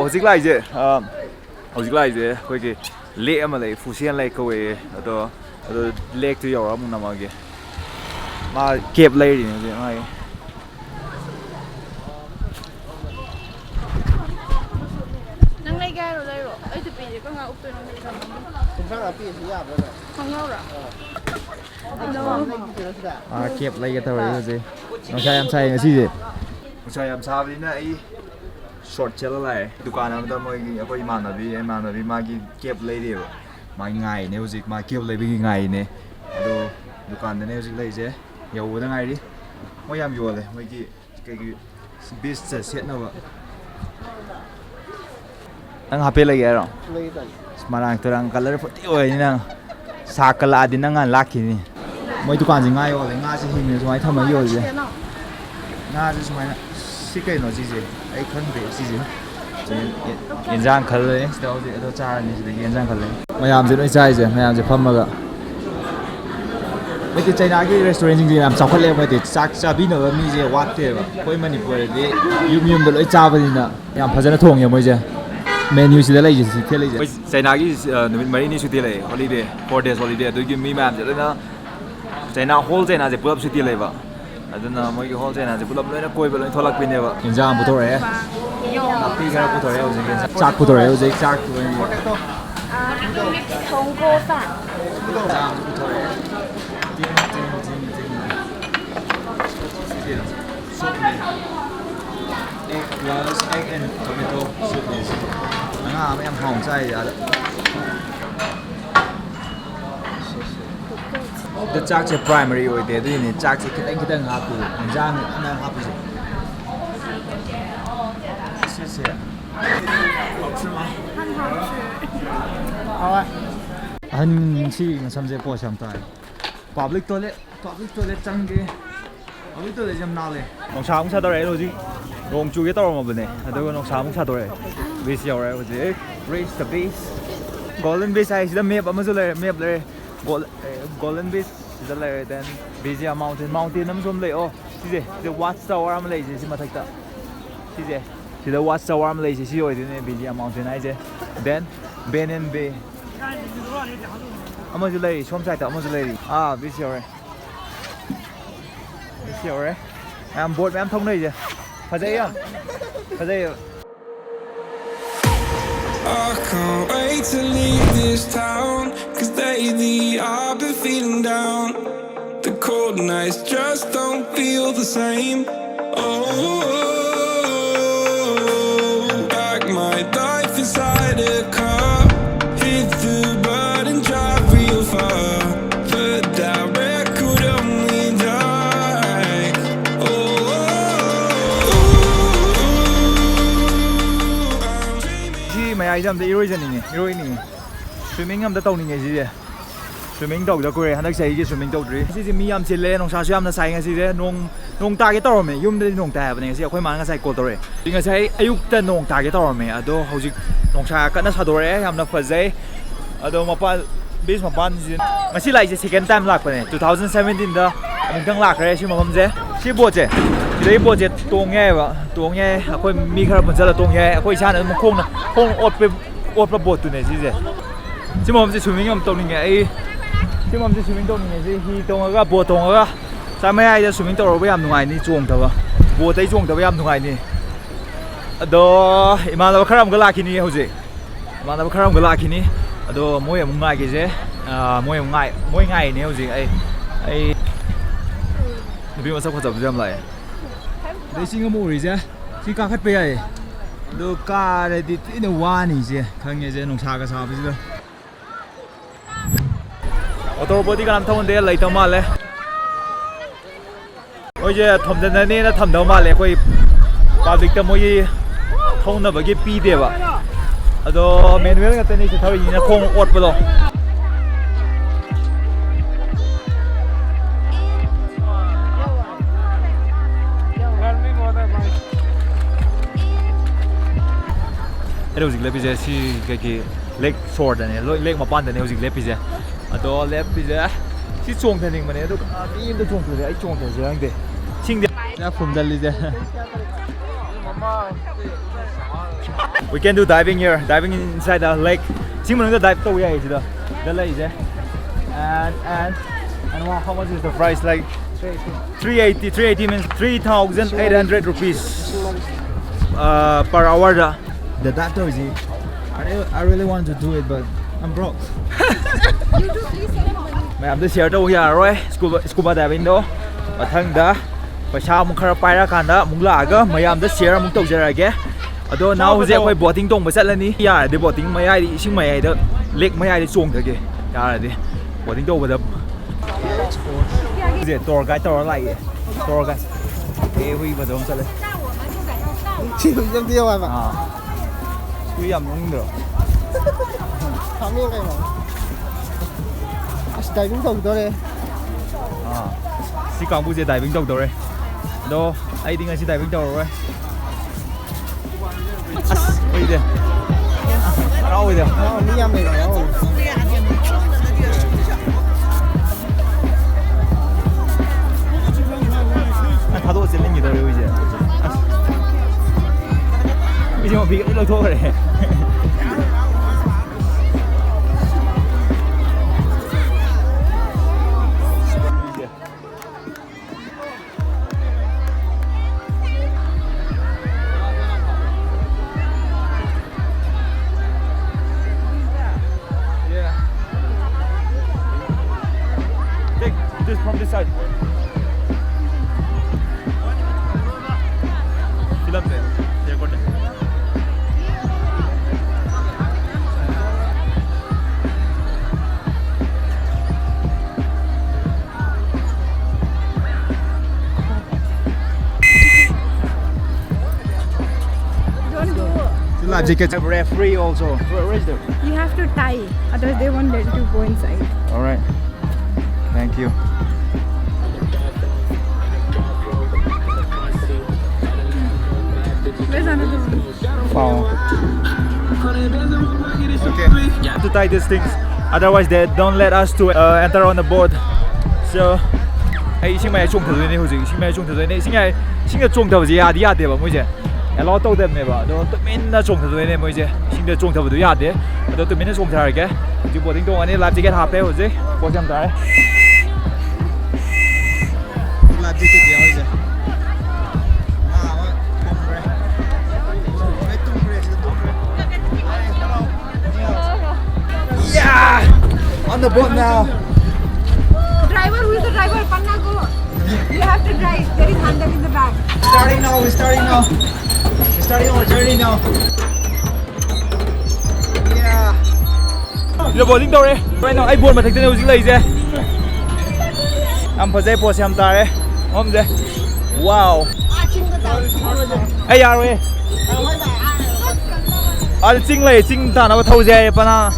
hꯧzik laise hꯧzik laise akhoi lake ama lei fusian lake ko ado lake tu yaura mun namage ma cave lei ni mai nang lei ga ro ai tu pi ko nga up tu nang lei Không khác là pi thì yap rồi. không ngau ra cave lei ka tawai je no sai am sai ngasi je sai am sa bi na ai short chela lai dukan amda moi akoi manabi magi cave lei de mai ngai ne hojik ma cave lei bi ngai ne ado dukan de ne hojik lei je yau da ngai ri moi yam yo le moi ki beast set na ba ang hape lagi aro semarang terang color putih oi ni nang sakala din nang laki ni moi dukan jing ngai yo le nga si hin so ai thama yo je nga ji smai si kai no ji je ai khang be si je yenjang khal le sto de ado cha ni de yenjang khal le mayam je noi chai je mayam je pham ma ga mai ti China ki restaurant jing yam chawkhat le mai ti chak cha bi no mi je wat te ba koi manipur de yum de loi cha ba ni na yam phajana thong ye moi je menu si de lai je si the lai je China ki numit mari ni suti lai holiday 4 days holiday do gi mi mam je na China whole China je pulap suti lai ba aduna moi ki whole China je pulap loi na koi ba loi tholak pin ne ba yenjang bu thore pi ga bu thore ho je chak bu thore ho je chak tu ni không cô sa egg plus egg and tomato soup is mấy em hồng say ra đấy the chak che primary oi de du ni chak che kitang ha pu jang na ha pu se anh chị xem gì bỏ xem tai public toilet chăng cái public toilet jam nàoเลยน้องชาวมึงชาตัวไหนรู้จิน้องจูเกตัวมาบุญเนี่ยแต่ว่าน้องชาวมึงชาตัวไหน base ยาวเลยรู้จิ raise the base golden base ไอ้สิ่งนั้นมันจะเลยเลย golden base จะเลย then base mountain น้ำส้มเลยโอ้สิจะ watch tower มันเลยสิมาทักตาสิจะ watch tower มันเลยสิโอ้ยเนี่ย base mountain ไอ้เจ้ then ben and bay มันจะเลยชมใจแต่มันจะเลยbase ยาวเลยhiểu đấy em buồn em thông đây chứ phải dây không phải dây I can't wait to leave this town, 'cause lately I've been feeling down. The cold nights just don't feel the same. Oh, like my life inside a car, hit the button, drive real far, but that record only die. mày ai dám để iroi chân này swimming am đã tàu này gì vậy swimming tàu đã quên hắn đã xây cái swimming tàu rồi cái gì mi am chỉ lên nông sản am đã xây cái gì đấy nông ta cái tàu mà yum để nông ta bên này cái khối mang cái xây cột rồi thì cái xây ayuk ta nông ta cái tàu mà đó hầu như nông sản cái nó sao rồi am đã phải dây đó mà pan base mà pan gì mà xí lại second time lạc này 2017 đó mình đang lạc rồi chứ mà không dễ xí bùa chứ đấy bùa chứ tuồng nghe khối mi khai bùn là tuồng nghe khối cha nó một không ốt ra bột từ này gì chứ mà mình swimming am tàu này chứ mà mình swimming tàu này gì hi tàu cái bột tàu cái sao mấy ai ra swimming tàu rồi bây giờ nung ni chuông tàu bột thấy chuông tàu bây giờ nung ni đó mà nó khai cái lạc ni hầu gì mà nó khai cái lạc ni đó mỗi em ngai cái gì mỗi ngày ni hầu gì ai bây giờ sao có tập gym lại đây xin cái mũ gì chứ xin cá khát bê đồ cá này thì nó hoa này chứ không nghe chứ nông sản cái sao bây giờ ô tô body cái làm thông đây lấy tao mà lấy ôi giờ thầm chân này nó thầm đâu mà lấy coi public tao mới thông nó bởi cái pi đấy vậy đó manual cái tên này sẽ thôi nó không ốt vào đâu It was left is she leg sword and leg my pant and it was left is a door left is she chong the thing, man. I the chong to the I chong the young day. Sing the from the leader. We can do diving here, diving inside the lake. Simon the dive to where is the lake there. And how much is the price? Like 380 means 3,800 rupees per hour. The doctor is I really want to do it, but I'm broke. You do please send money. I'm the share to here, right? Scuba diving though. But hang da. Pasha mukha paira kanda mungla aga mayam the share mung tawjarage. Ado now je koi boating tong basalani. Ya de boating mayai ising mayai the lake mayai de chong thage. Ya de boating to bada. Is tour guide tour like tour guide. Hui badom sale. Chỉ trong tiêu à mà. Quy yam nung được. Không biết cái mà. Đại cũng đồng thôi. Si càng bu je đại bình đồng rồi. Do ai tiếng si đại bình đồng rồi. Oi de. Đâu rồi? Mi yam này rồi. Anh tháo xe lên nhiều rồi bây giờ. Bây giờ mà bị cái lôi thôi rồi. Take this from this side. Film there. Here, got it. Don't do. Life jacket. Referee also. Where is there? You have to tie, otherwise they won't let you go inside. All right. Thank you. Where's another one? Wow. Okay. To tie these things, otherwise they don't let us to enter on the boat. So, hey, xin mày chung thử này hồi xin mày chung thử này, xin cái chung thử gì à đi à đấy bà mỗi giờ. Lo tàu đẹp này bà, đó tụi mình là chung thử này mỗi giờ, xin cái chung thử được à đấy, đó tụi mình là chung thử cái, chỉ bộ tính đông anh ấy làm gì cái hộp đấy hồi giờ, bộ xem cái. Làm gì cái gì hồi giờ. Yeah! On the boat now. Driver, who is the driver? Panna go. You have to drive. There is handle in the back. Starting now, we're starting now. We're starting our journey now. Yeah. Giờ bộ tính đâu đấy? Right now, ai buồn mà thằng tên nào dính lấy gì? Am phải dây bộ xem ta đấy. Hôm đấy. Wow. Ai à rồi? Chính lấy chính ta nó thâu dây pa na.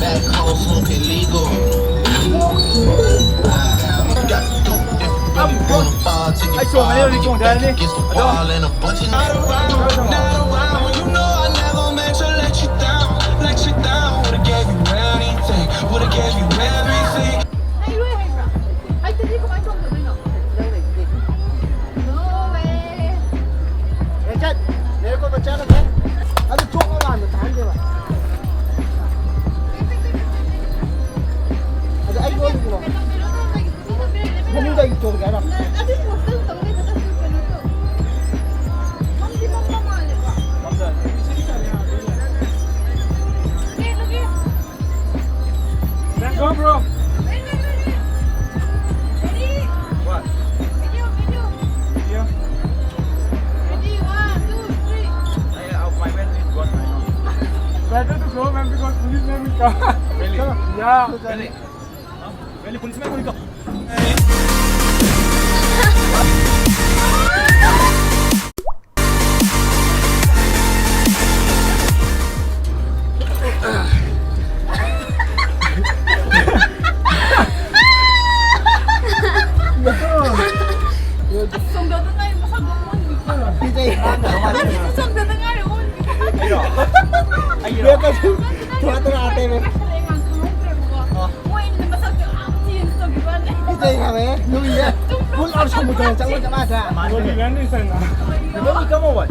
Back home smoking legal. Ai chuồng này đi chuồng thế đi. Đâu? Nếu có bच्चा là anh chụp nó làm được tháng chưa mà. Anh luôn rồi. Không như đây chụp cái nào. Let's go, bro. What? Video. My man is gone right now. Better to go, man, because policeman will come. Really? Yeah. Really? Really, policeman will come. Tua tua ate me. Cái gì hả bé? Nuôi vậy? Muốn ăn xong một trời chẳng có chả ra. What do you understand? Let me come over.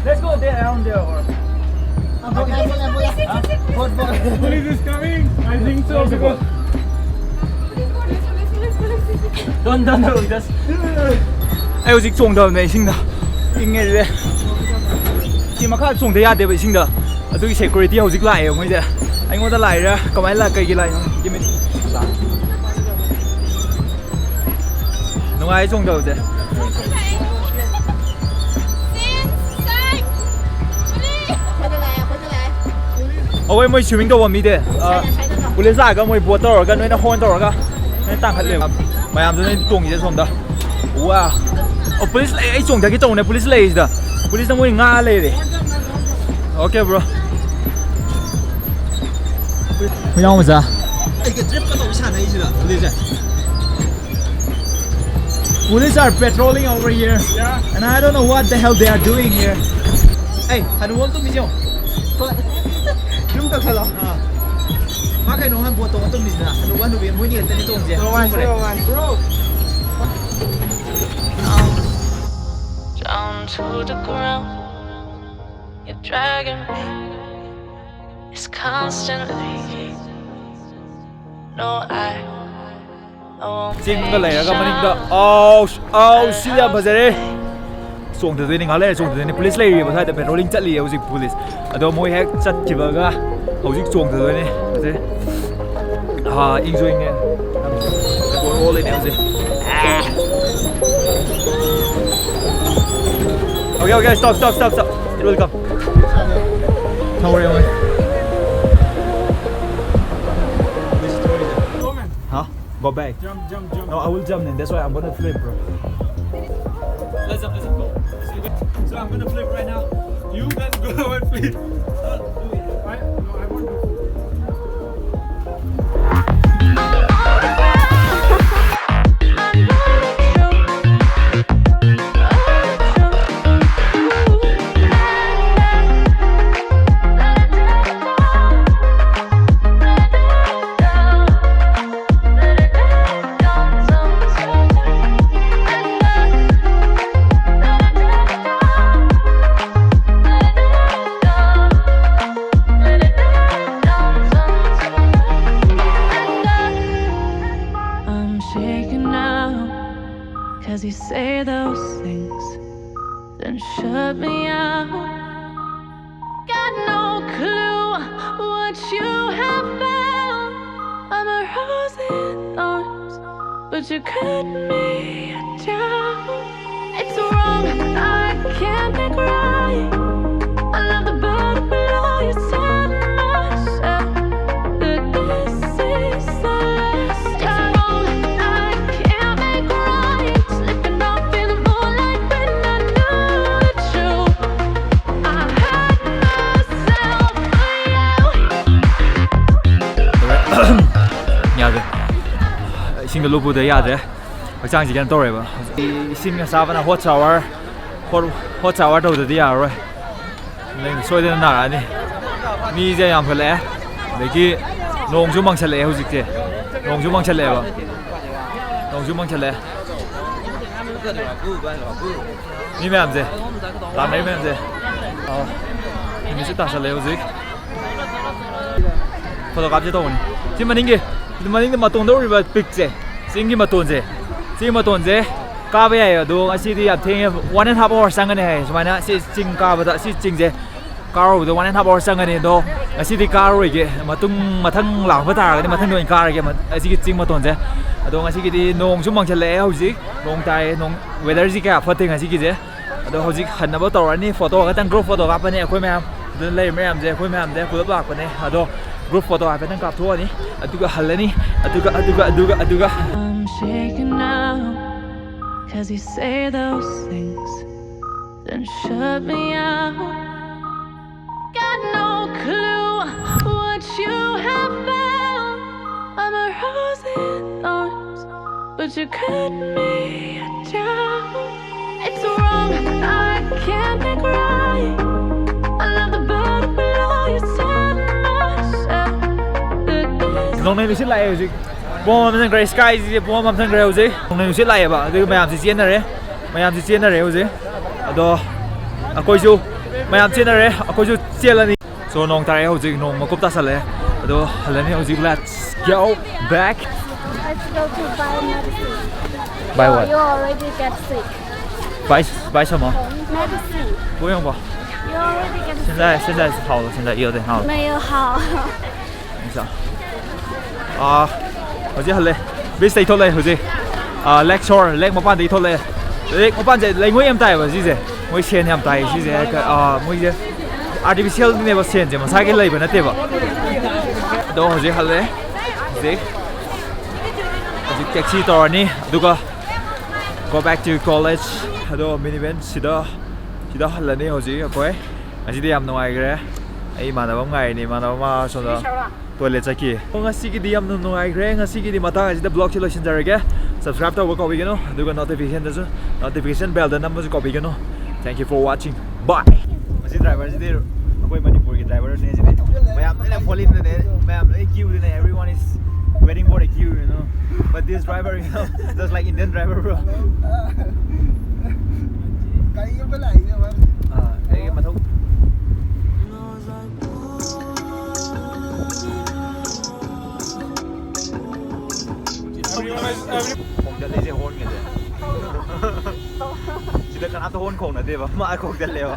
Let's go there around there. Or... Police is coming. I think so because Don't just. Ai hꯧꯖꯤꯛ ꯆꯣꯡꯗꯕꯅꯦ ꯏꯁꯤꯡꯗ ꯏꯪꯉꯦ ꯁꯤ ꯃꯈꯥ ꯆꯣꯡꯗ ꯌꯥꯗꯦꯕ ꯏꯁꯤꯡꯗ ꯑꯗꯨꯒꯤ security ꯍꯧꯖꯤꯛ ꯂꯥꯛꯑꯦ ꯃꯣꯏꯁꯦ ꯑꯩꯉꯣꯟꯗ ꯂꯥꯛꯏꯔꯥ ꯀꯃꯥꯏꯅ ꯂꯥꯛ ꯀꯩꯒꯤ ꯂꯥꯛꯏꯅꯣ ꯅꯨꯡꯉꯥꯏ ꯆꯣꯡꯗꯕꯁꯦ ꯑꯩꯈꯣꯏ ꯃꯣꯏ ꯁ꯭ꯋꯤꯃꯤꯡ ꯇꯧꯕ ꯃꯤꯗꯤ ꯄꯨꯂꯤꯁ ꯂꯥꯛꯑꯒ ꯃꯣꯏ ꯕꯣꯠ ꯇꯧꯔꯒ ꯅꯣꯏꯅ ꯍꯣꯟ ꯇꯧꯔꯒ ꯅꯣꯏꯅ ꯇꯥꯡꯈꯠꯂꯦꯕ ꯃꯌꯥꯝꯗꯨ ꯅꯣꯏ ꯇꯣꯡꯉꯤꯁꯦ ꯁꯣꯝꯗ ꯋꯥ ꯑꯣ ꯄꯨꯂꯤꯁ ꯂꯩ ꯑꯩ ꯆꯣꯡꯊꯒꯦ ꯇꯧꯕꯅꯦ ꯄꯨꯂꯤꯁ ꯂꯩꯔꯤꯁꯤꯗ ꯄꯨꯂꯤꯁꯅ ꯃꯣꯏ ꯉꯥ ꯂꯩꯔꯦ ꯑꯣꯀꯦ ꯕ꯭ꯔꯣ ꯃꯌꯥꯝ ꯃꯆꯥ ꯑꯩꯒ ꯇ꯭ꯔꯤꯞꯀ ꯇꯧꯕ ꯁꯥꯟꯅꯩꯁꯤꯗ ꯄꯨꯂꯤꯁꯁꯦ Police are patrolling over here, and I don't know what the hell they are doing here. Hey, hanu won tum misyo. Chúng ta khởi lòng. Ma kai no han bo tong tum misna. Hanu wan bi mu ni ta ni tong je. Bro. Down to the ground, you're dragging me. It's constantly. No, I won't. Jing ga lai ra ga maning da. Oh, si ya bazare. Song de ni ngale song de ni police lai ri ba sai da patrolling chat li hojik police. Ado moi hek chat ki ba ga hojik song de ni. Bazare. Ha, enjoying ne. All in hojik. Okay, stop. It will come. Don't worry, man. Huh? Go back. jump. No, I will jump then. That's why I'm gonna flip, bro. Let's up, go. So I'm gonna flip right now. You guys go and flip. I want to. Cause you say those things, then shut me out. Got no clue what you have found. I'm a rose in thorns, but you cut me down. It's wrong, I can't make right. I love the bird below you said myself, that this is the last time. It's wrong, I can't make right. Slipping off in the moonlight when I knew the truth. I hurt myself for you. 야돼. 이싱가 로브데 야돼. 박장지 그냥 떠래 봐. 이싱가 사바나 hot shower 도도 야로. 네, 소이되는 날 아니. 미 이제 양 별래. 내기 농주 망찰래 호직제. 농주 망찰래 봐. 농주 망찰래. 니메 암제. 라메메 암제. 이미 쓰다 살래 호직. 포토갑제 도니. 지금 마닝게 마톤도 리바 픽제. 싱기 마톤제. 싱기 마톤제. 까베야 도 아시디 앞탱에 1.5 hour 상간에 해. 수마나 싱 까바다 싱제. 까로도 1.5 hour 상간에 도 아시디 까로 이게 마퉁 마탕 랑바 타라니 마탕 노인 까르게 아시기 싱 마톤제. 도 아시기디 농 좀 망찰래 호직. 농 타이 농 웨더지가 퍼팅 아시기제. 도 호직 한나버 떠라니 포토 같은 그룹 포토 가빠네 아코이 매암. 레이 매암제 아코이 매암제 푸럽 락빠네. 아도 group photo apa nang kap tuwa ni aduga halani aduga I'm shaking now, cause you say those things, then shut me out. Got no clue what you have found. I'm a rose in thorns, but you cut me down. It's wrong, I can't make right. I love the bird below you said much. nông này nuôi lại rồi bom mà gray sky gì bom mà gray rồi nông này nuôi lại bà cái mày làm gì chiến này mày làm gì chiến này rồi đó coi chú mày làm chiến này coi chú chiến là đi so nông ta rồi nông mà cúp ta sẵn rồi đó là này rồi let's go back Let's go to buy medicine. buy what You already get sick. buy 什么 Medicine. 不用吧 You already get sick. 现在是好了现在有点好了没有好。等一下好似係你俾四套你好似leg short leg 冇班地套你leg 冇班就你每樣帶喎師姐每錢咁帶師姐每隻 artificial 呢個錢啫嘛嘥幾嚟本啊對吧都好似係你師好似激氣多呢ดูก็ go back to college ดู minivan 是的係你好似佢อันนี้ยำหน่อย嘅ไอ้มาแล้วไงนี่มาแล้วมาชนแล้วตัวเล็กจะกี่ngasi cái đi yam nung ai kre ngasi cái đi mata cái blog chilo xin jare ke subscribe to ko bigano du ko notification bell da number ko bigano thank you for watching bye masi driver ji de koi manipur ki driver ne ji mayam ne folin ne mayam a queue ne everyone is waiting for a queue you know but this driver you know just like Indian driver bro cái cái này mà cái mà thúcคงจะเล่นเสียโฮนกันเลยจิตตนาตัวโฮนคงนะเดี๋ยวมาคงจะเร็ว